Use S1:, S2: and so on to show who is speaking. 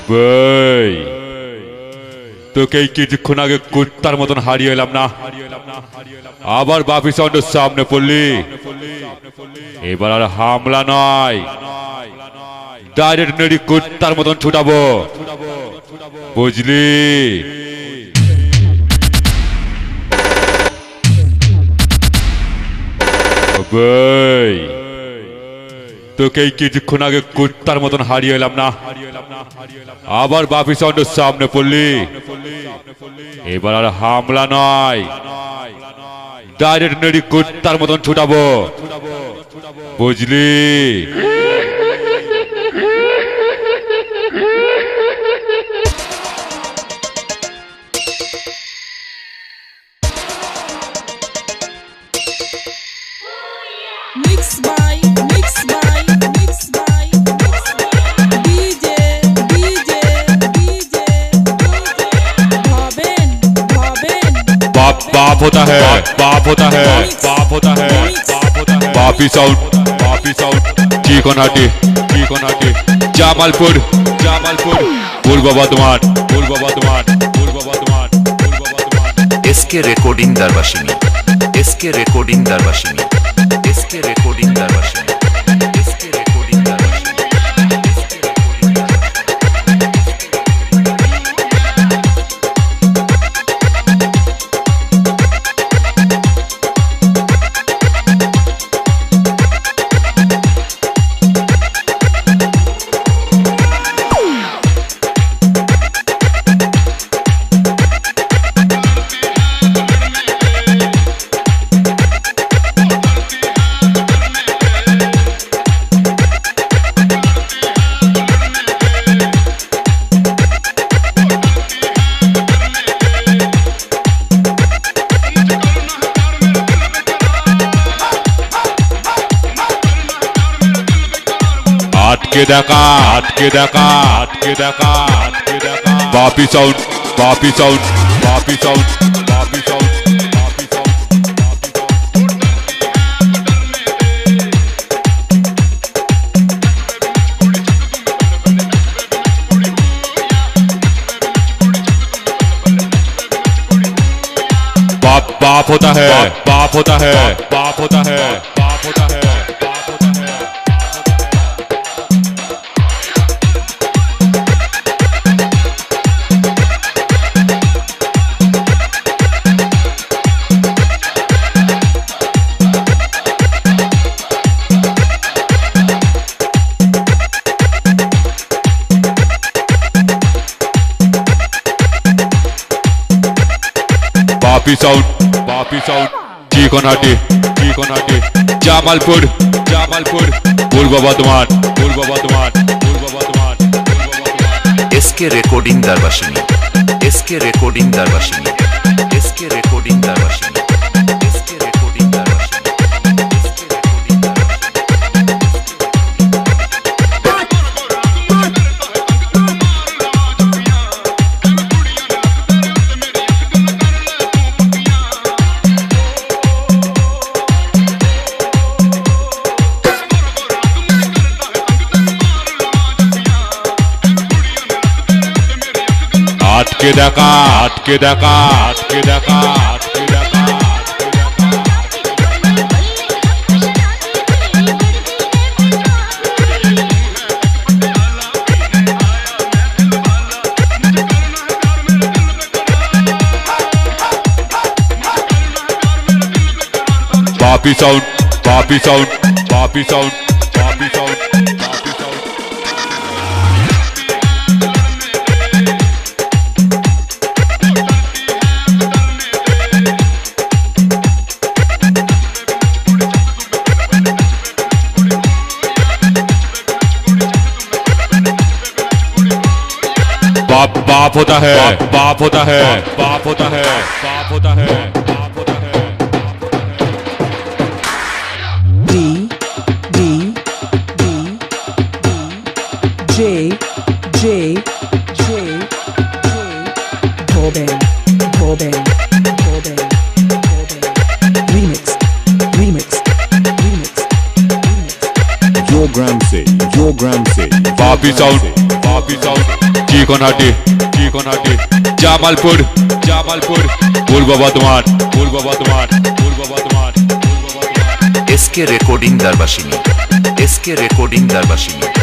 S1: ভাই তোকে কিছুক্ষণ আগে কুত্তার মতন হারিয়ে এলাম না, আবার বাপি সাউন্ডের সামনে পড়লি। এবার আর হামলা নয়, ডাইরেক্ট নেড়ি কুত্তার মতন ছুটাবো, বুঝলি? ভাই তোকে কিছুক্ষণ আগে কুত্তার মতন হারিয়ে এলাম না, আবার বাপি সাউন্ডের সামনে পড়লি। এবার আর হামলা নয়, ডাইরেক্ট নেড়ি কুত্তার মতন ছুটাবো, বুঝলি?
S2: Mixed by DJ Bhaben
S1: बाप होता है, बाप होता है, बाप होता है, बाप होता है। बापी साउंड चिकनाटी जामालपुर पूर्व Bardhaman
S3: SK Recording Darwashini SK Recording Darwashini SK Recording Darwashini SK Recording Darwashini
S1: আটকে দেখা বাপি সাউন্ড बाप होता है, बाप होता है, बाप होता है, बाप होता है। बापी साउंड चिकनाटी जामालपुर पूर्व Bardhaman
S3: SK Recording Darwashini SK Recording Darwashini SK Recording Darwashini SK Recording Darwashini
S1: আটকে দেখা बापी साउंड बाप होता है, बाप होता है, बाप होता है, बाप होता है, बाप होता है।
S2: J Bhaben Remix
S4: Your gram say
S1: Bapi sound Bapi sound Chikanhati Chikanhati Jamalpur Jamalpur Purba Bardhaman Purba Bardhaman Purba Bardhaman
S3: SK recording Darbasini SK recording দারবাসিনী